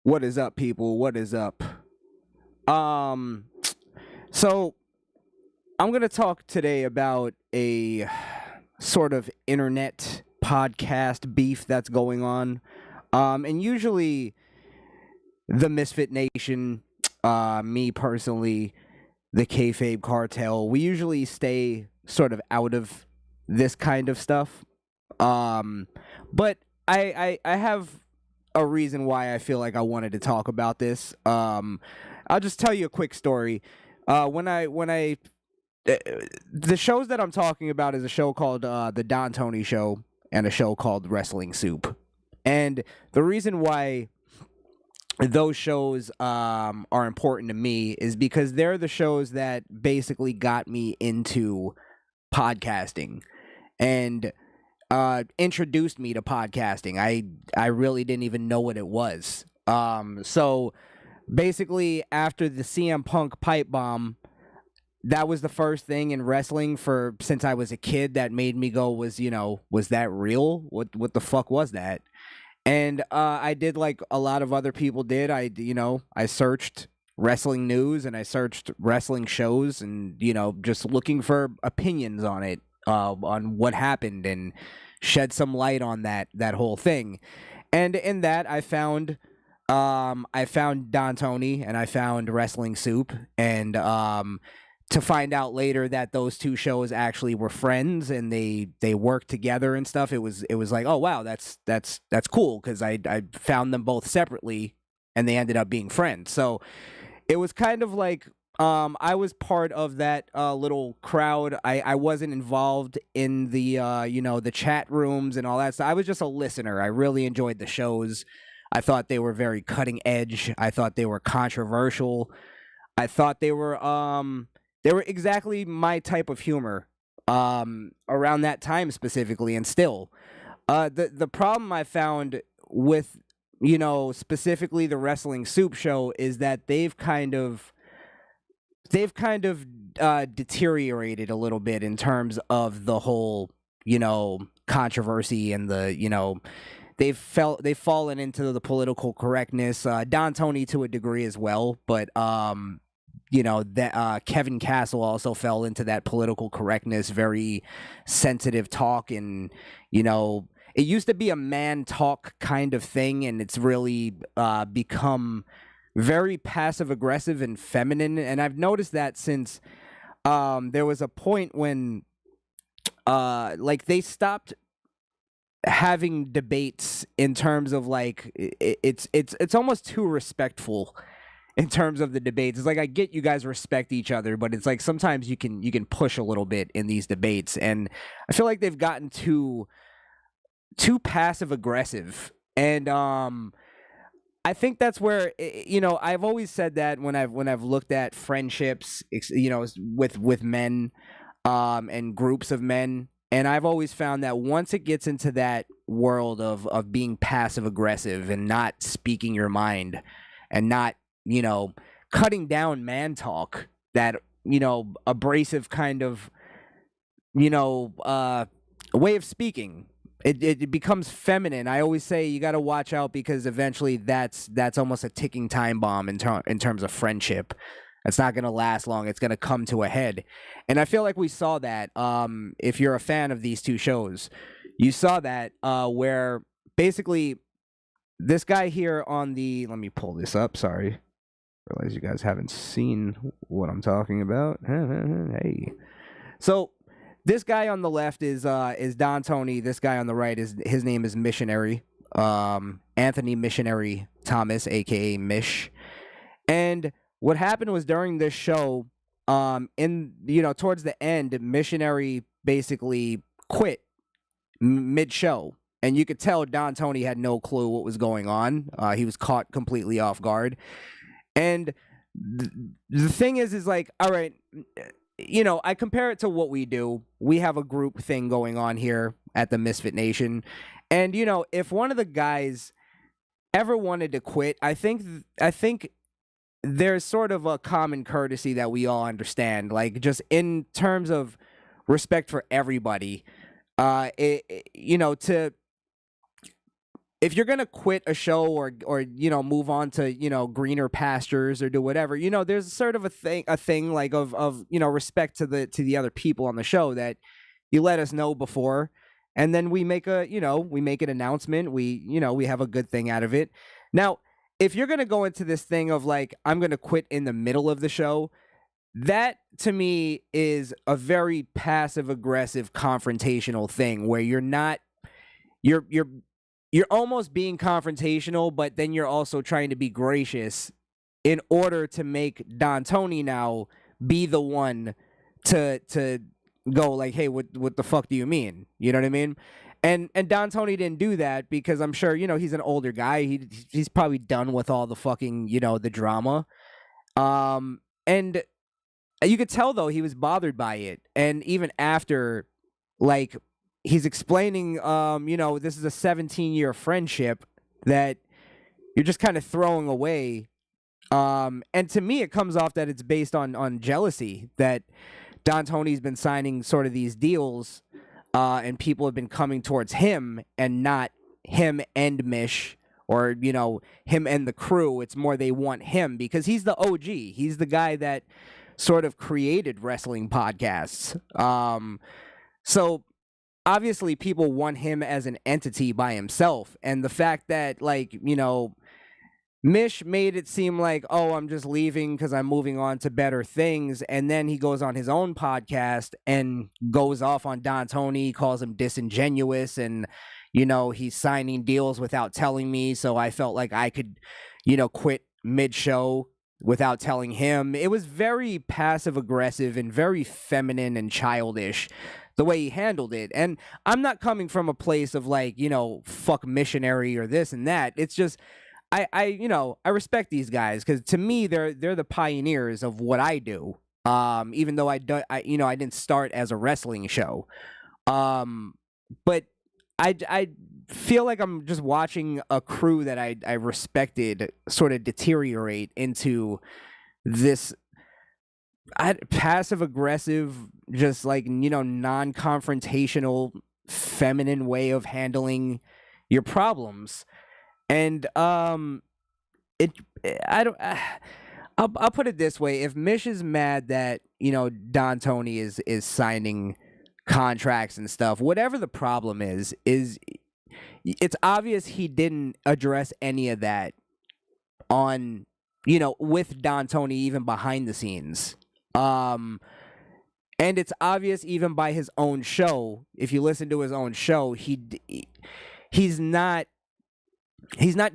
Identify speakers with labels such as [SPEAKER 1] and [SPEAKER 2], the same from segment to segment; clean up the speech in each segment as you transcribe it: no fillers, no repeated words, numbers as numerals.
[SPEAKER 1] What is up, people? What is up? Um, so I'm gonna talk today about a sort of internet podcast beef that's going on. And usually the Misfit Nation, me personally, the Kayfabe Kartel, we usually stay sort of out of this kind of stuff. Um, but I have a reason why I feel like I wanted to talk about this. I'll just tell you a quick story. When I uh, the shows that I'm talking about is a show called The Don Tony Show and a show called Wrestling Soup. And the reason why those shows are important to me is because they're the shows that basically got me into podcasting and introduced me to podcasting. I really didn't even know what it was. So basically, after the CM Punk pipe bomb, that was the first thing in wrestling for since I was a kid that made me go, was that real? What the fuck was that? And I did like a lot of other people did. I searched wrestling news and I searched wrestling shows and just looking for opinions on it, on what happened and shed some light on that whole thing. And in that, I found Don Tony and I found Wrestling Soup, and to find out later that those two shows actually were friends and they worked together and stuff. It was like, oh wow, that's cool, because I found them both separately and they ended up being friends. So it was kind of like, I was part of that little crowd. I wasn't involved in the chat rooms and all that stuff. I was just a listener. I really enjoyed the shows. I thought they were very cutting edge. I thought they were controversial. I thought they were exactly my type of humor around that time specifically, and still. The problem I found with specifically the Wrestling Soup show is that they've kind of deteriorated a little bit in terms of the whole controversy and they've fallen into the political correctness. Don Tony to a degree as well, but that Kevin Castle also fell into that political correctness, very sensitive talk, and it used to be a man talk kind of thing, and it's really become very passive aggressive and feminine. And I've noticed that since there was a point when like they stopped having debates in terms of like it's almost too respectful in terms of the debates. It's like, I get you guys respect each other, but it's like sometimes you can push a little bit in these debates, and I feel like they've gotten too passive aggressive. And I think that's where I've always said that when I've looked at friendships, with men, and groups of men, and I've always found that once it gets into that world of being passive aggressive and not speaking your mind and not cutting down man talk, that abrasive kind of way of speaking, it becomes feminine. I always say you got to watch out, because eventually that's almost a ticking time bomb in terms of friendship. It's not going to last long. It's going to come to a head. And I feel like we saw that, if you're a fan of these two shows, you saw that where basically this guy here on the, let me pull this up, sorry. Realize you guys haven't seen what I'm talking about. Hey. So this guy on the left is Don Tony. This guy on the right his name is Missionary. Anthony Missionary Thomas, aka Mish. And what happened was, during this show, towards the end, Missionary basically quit mid show. And you could tell Don Tony had no clue what was going on. He was caught completely off guard. And the thing is like, all right, I compare it to what we do. We have a group thing going on here at the Misfit Nation. And, if one of the guys ever wanted to quit, I think there's sort of a common courtesy that we all understand, like just in terms of respect for everybody. To if you're gonna quit a show or move on to greener pastures or do whatever, there's sort of a thing like of respect to the other people on the show that you let us know before, and then we make an announcement. We have a good thing out of it. Now, if you're gonna go into this thing of like I'm gonna quit in the middle of the show, that to me is a very passive aggressive confrontational thing where you're you're almost being confrontational, but then you're also trying to be gracious in order to make Don Tony now be the one to go like, hey, what the fuck do you mean? You know what I mean? And Don Tony didn't do that because I'm sure he's an older guy. He's probably done with all the fucking the drama. And you could tell though he was bothered by it, and even after, like, he's explaining, this is a 17-year friendship that you're just kind of throwing away. And to me, it comes off that it's based on jealousy, that Don Tony's been signing sort of these deals, and people have been coming towards him and not him and Mish or, him and the crew. It's more they want him because he's the OG. He's the guy that sort of created wrestling podcasts. So obviously people want him as an entity by himself. And the fact that, like, Mish made it seem like, oh, I'm just leaving because I'm moving on to better things. And then he goes on his own podcast and goes off on Don Tony, calls him disingenuous. And, he's signing deals without telling me. So I felt like I could, quit mid-show without telling him. It was very passive aggressive and very feminine and childish the way he handled it. And I'm not coming from a place of like, fuck missionary or this and that. It's just I respect these guys because to me they're the pioneers of what I do. Even though I didn't start as a wrestling show. But I feel like I'm just watching a crew that I respected sort of deteriorate into this passive aggressive, just like, non-confrontational, feminine way of handling your problems. And I'll put it this way: if Mish is mad that Don Tony is signing contracts and stuff, whatever the problem is it's obvious he didn't address any of that on with Don Tony even behind the scenes. And it's obvious even by his own show. If you listen to his own show, he's not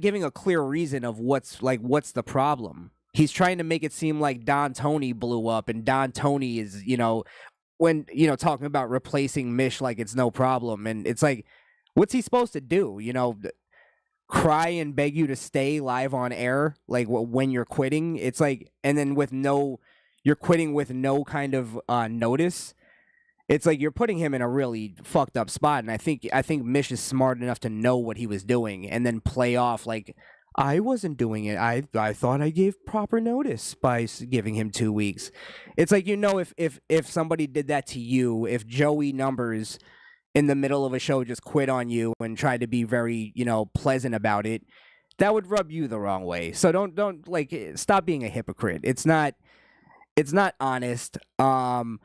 [SPEAKER 1] giving a clear reason of what's the problem. He's trying to make it seem like Don Tony blew up and Don Tony is, when, talking about replacing Mish like it's no problem. And it's like, what's he supposed to do? Cry and beg you to stay live on air, like when you're quitting? It's like, and then you're quitting with no kind of notice. It's like you're putting him in a really fucked up spot. And I think Mish is smart enough to know what he was doing and then play off like, I wasn't doing it. I thought I gave proper notice by giving him 2 weeks. It's like, if somebody did that to you, if Joey Numbers in the middle of a show just quit on you and tried to be very, pleasant about it, that would rub you the wrong way. So don't like, stop being a hypocrite. It's not honest. I'm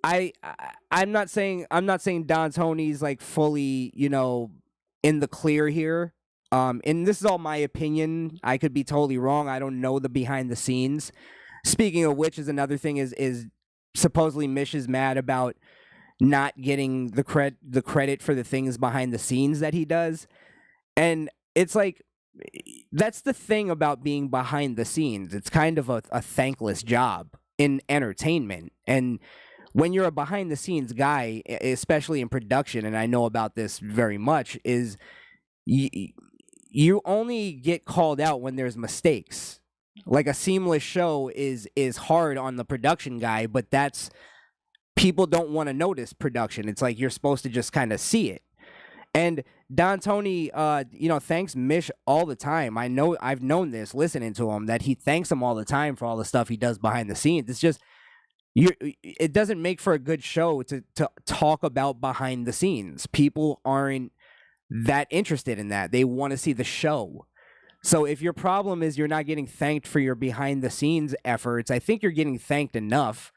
[SPEAKER 1] not saying Don Tony's like fully, in the clear here. And this is all my opinion. I could be totally wrong. I don't know the behind the scenes. Speaking of which, is another thing is supposedly Mish is mad about not getting the credit for the things behind the scenes that he does. And it's like, that's the thing about being behind the scenes. It's kind of a thankless job in entertainment. And when you're a behind the scenes guy, especially in production, and I know about this very much, is you only get called out when there's mistakes. Like a seamless show is hard on the production guy, but that's, people don't want to notice production. It's like you're supposed to just kind of see it. And Don Tony, thanks Mish all the time. I've known this listening to him, that he thanks him all the time for all the stuff he does behind the scenes. It's just, it doesn't make for a good show to talk about behind the scenes. People aren't that interested in that. They want to see the show. So if your problem is you're not getting thanked for your behind the scenes efforts, I think you're getting thanked enough.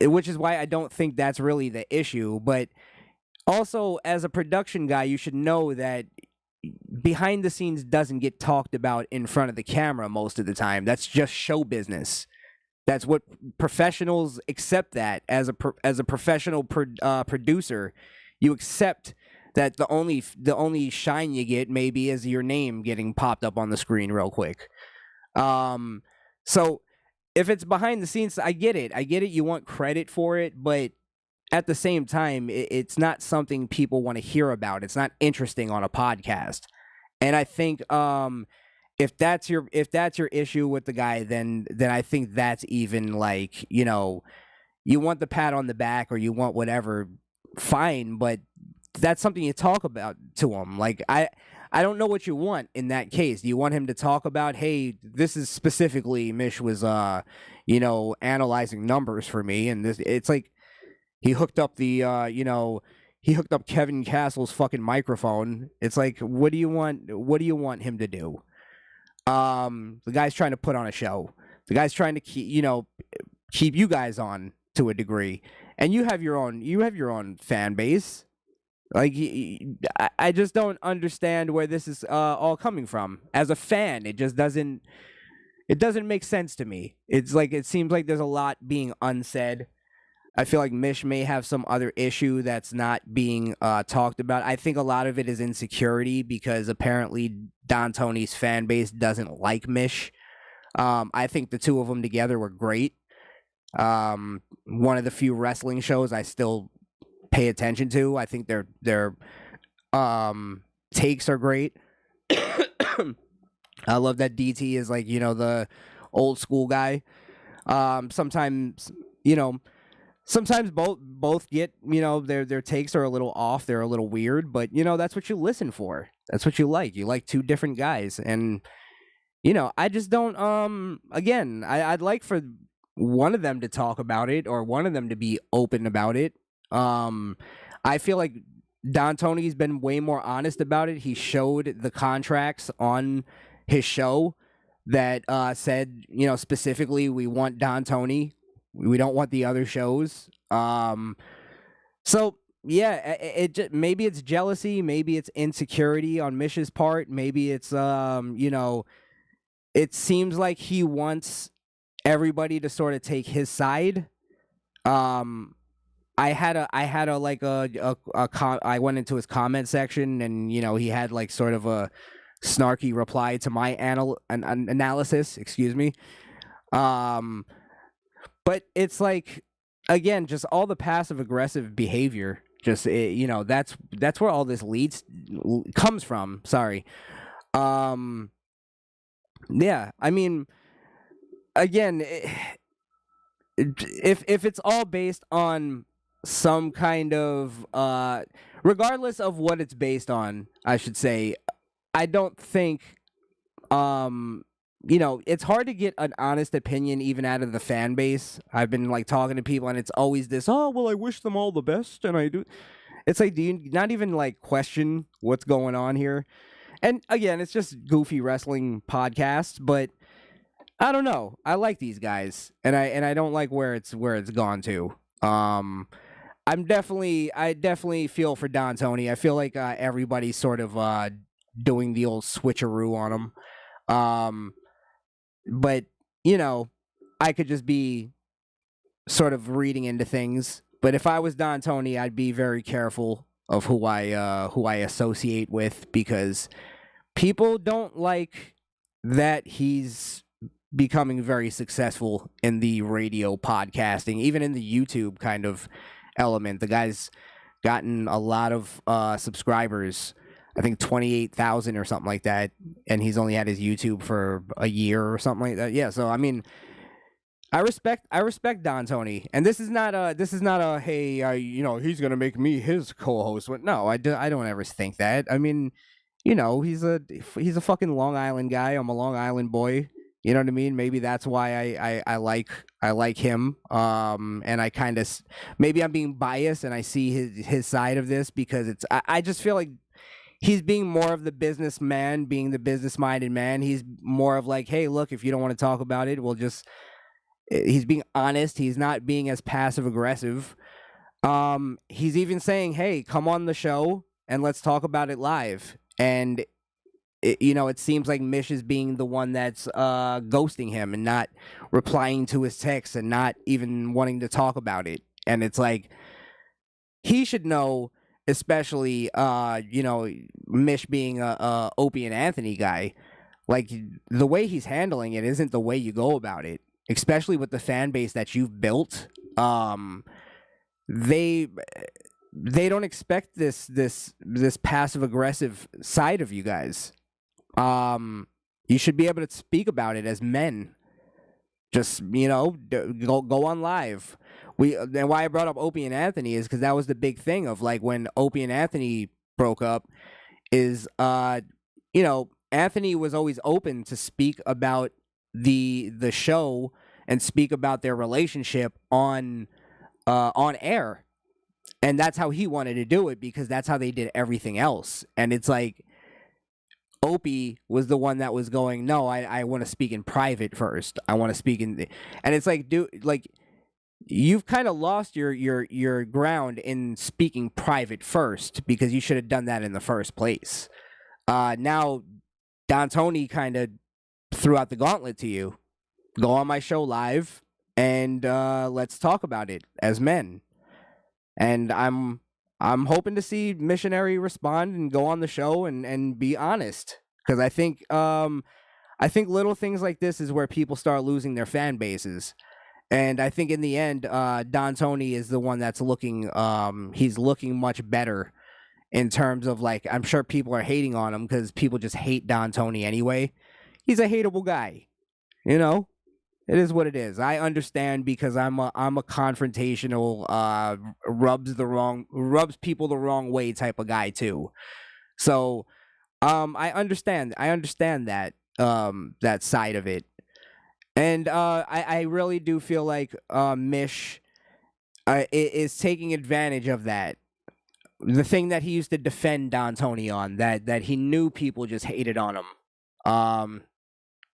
[SPEAKER 1] Which is why I don't think that's really the issue. But also, as a production guy, you should know that behind the scenes doesn't get talked about in front of the camera most of the time. That's just show business. That's what professionals accept. That as a professional producer, you accept that the only shine you get maybe is your name getting popped up on the screen real quick. So if it's behind the scenes, I get it. You want credit for it, but at the same time, it's not something people want to hear about. It's not interesting on a podcast. And I think if that's your issue with the guy, then I think that's even like, you want the pat on the back or you want whatever, fine, but that's something you talk about to him. Like I don't know what you want in that case. Do you want him to talk about, hey, this is specifically Mish was analyzing numbers for me, and this, it's like he hooked up the he hooked up Kevin Castle's fucking microphone. It's like, what do you want him to do? The guy's trying to put on a show. The guy's trying to keep you guys on to a degree, and you have your own fan base. Like, I just don't understand where this is all coming from. As a fan, it just doesn't make sense to me. It's like, it seems like there's a lot being unsaid. I feel like Mish may have some other issue that's not being talked about. I think a lot of it is insecurity because apparently Don Tony's fan base doesn't like Mish. I think the two of them together were great. One of the few wrestling shows I still pay attention to. I think their takes are great. I love that DT is like, the old school guy. Sometimes both get, their takes are a little off, they're a little weird, but that's what you listen for. That's what you like. You like two different guys. And I just don't again, I'd like for one of them to talk about it or one of them to be open about it. I feel like Don Tony's been way more honest about it. He showed the contracts on his show that said, specifically, we want Don Tony. We don't want the other shows. So yeah, maybe it's jealousy, maybe it's insecurity on Mish's part, maybe it's it seems like he wants everybody to sort of take his side. I went into his comment section and he had like sort of a snarky reply to my analysis, excuse me. But it's like, again, just all the passive aggressive behavior. Just that's where all this comes from. Sorry. Yeah, I mean, again, if it's all based on some kind of regardless of what it's based on, I should say, I don't think it's hard to get an honest opinion even out of the fan base. I've been like talking to people and it's always this, oh well, I wish them all the best, and I do. It's like, do you not even like question what's going on here? And again, it's just goofy wrestling podcast, but I don't know. I like these guys, and I don't like where it's gone to. I definitely feel for Don Tony. I feel like everybody's sort of doing the old switcheroo on him. But I could just be sort of reading into things. But if I was Don Tony, I'd be very careful of who I associate with, because people don't like that he's becoming very successful in the radio podcasting, even in the YouTube kind of element. The guy's gotten a lot of subscribers, I think 28,000 or something like that, and he's only had his YouTube for a year or something like that. Yeah, so I mean, I respect Don Tony, and this is not a hey, he's gonna make me his co-host. No, I don't ever think that. I mean, he's a fucking Long Island guy. I'm a Long Island boy. You know what I mean? Maybe that's why I like him. And I kind of maybe I'm being biased and I see his side of this because I just feel like he's being more of the businessman, being the business-minded man. He's more of like, hey, look, if you don't want to talk about it, we'll just. He's being honest. He's not being as passive aggressive. He's even saying, hey, come on the show and let's talk about it live. And it seems like Mish is being the one that's ghosting him and not replying to his texts and not even wanting to talk about it. And it's like he should know, especially Mish being a Opie and Anthony guy. Like the way he's handling it isn't the way you go about it, especially with the fan base that you've built. They don't expect this passive aggressive side of you guys. You should be able to speak about it as men. Just go on live. And why I brought up Opie and Anthony is because that was the big thing of like when Opie and Anthony broke up. Is Anthony was always open to speak about the show and speak about their relationship on air, and that's how he wanted to do it because that's how they did everything else. And it's like Opie was the one that was going, no, I want to speak in private first. I want to speak in, and it's like, dude, like you've kind of lost your ground in speaking private first because you should have done that in the first place. Now Don Tony kind of threw out the gauntlet to you. Go on my show live and let's talk about it as men. And I'm hoping to see Missionary respond and go on the show and be honest, because I think little things like this is where people start losing their fan bases. And I think in the end, Don Tony is the one that's looking he's looking much better in terms of like, I'm sure people are hating on him because people just hate Don Tony anyway. He's a hateable guy, It is what it is. I understand because I'm a confrontational, rubs people the wrong way type of guy too. So, I understand that that side of it, and I really do feel like Mish is taking advantage of that. The thing that he used to defend Don Tony on, that he knew people just hated on him.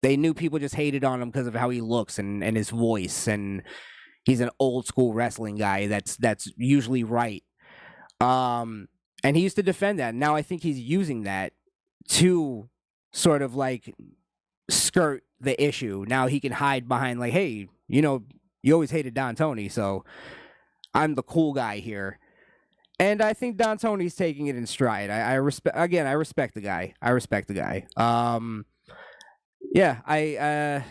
[SPEAKER 1] They knew people just hated on him because of how he looks and his voice, and he's an old school wrestling guy that's usually right. And he used to defend that. Now I think he's using that to sort of like skirt the issue. Now he can hide behind like, hey, you always hated Don Tony, so I'm the cool guy here. And I think Don Tony's taking it in stride. I respect the guy. Yeah,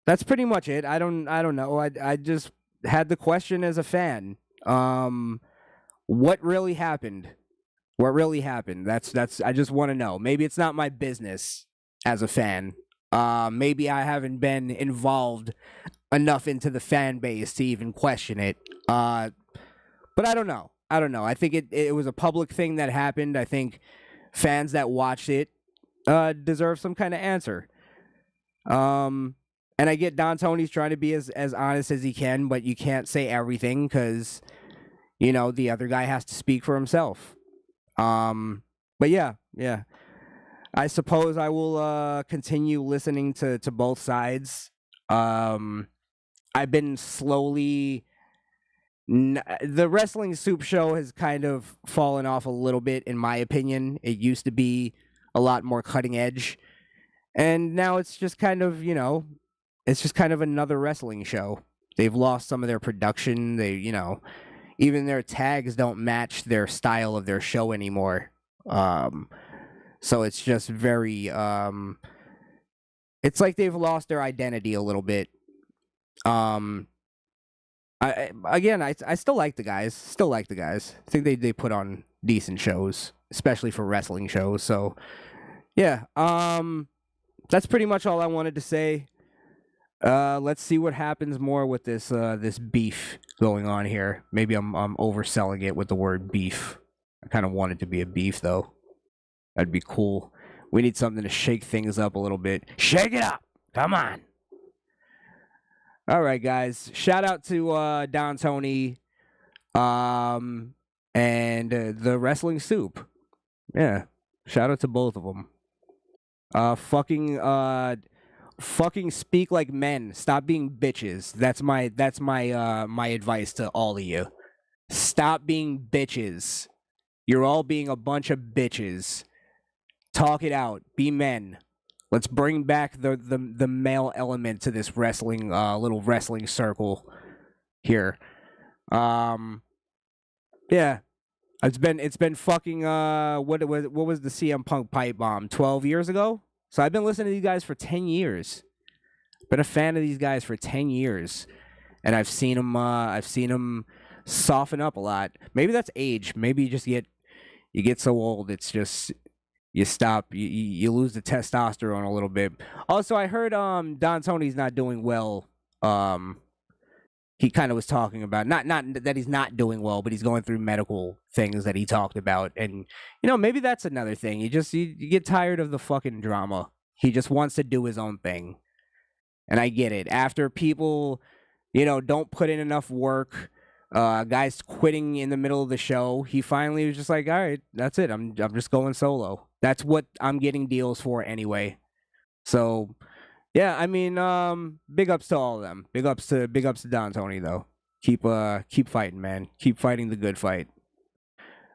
[SPEAKER 1] that's pretty much it. I don't know. I just had the question as a fan. What really happened? That's I just want to know. Maybe it's not my business as a fan. Maybe I haven't been involved enough into the fan base to even question it. But I don't know. I think it was a public thing that happened. I think fans that watched it deserve some kind of answer. And I get Don Tony's trying to be as honest as he can, but you can't say everything because, the other guy has to speak for himself. But yeah. I suppose I will continue listening to both sides. I've been slowly... the Wrestling Soup Show has kind of fallen off a little bit, in my opinion. It used to be a lot more cutting edge. And now it's just kind of, it's just kind of another wrestling show. They've lost some of their production. They, even their tags don't match their style of their show anymore. So it's just very, it's like they've lost their identity a little bit. I still like the guys. I think they put on decent shows, especially for wrestling shows. So, yeah. That's pretty much all I wanted to say. Let's see what happens more with this beef going on here. Maybe I'm overselling it with the word beef. I kind of want it to be a beef though. That'd be cool. We need something to shake things up a little bit. Shake it up. Come on. All right, guys. Shout out to Don Tony, um, and the Wrestling Soup. Yeah. Shout out to both of them. Fucking speak like men. Stop being bitches. That's my my advice to all of you. Stop being bitches. You're all being a bunch of bitches. Talk it out. Be men. Let's bring back the male element to this wrestling little wrestling circle here. Um yeah. It's been fucking what was the CM Punk pipe bomb 12 years ago? So I've been listening to these guys for 10 years. Been a fan of these guys for 10 years, and I've seen them soften up a lot. Maybe that's age. Maybe you get so old it's just you stop you lose the testosterone a little bit. Also, I heard Don Tony's not doing well. Um he kind of was talking about not that he's not doing well, but he's going through medical things that he talked about, and maybe that's another thing. You get tired of the fucking drama. He just wants to do his own thing, and I get it. After people, don't put in enough work, guys quitting in the middle of the show, he finally was just like, all right, that's it. I'm just going solo. That's what I'm getting deals for anyway. So yeah, I mean, big ups to all of them. Big ups to Don Tony though. Keep fighting, man. Keep fighting the good fight.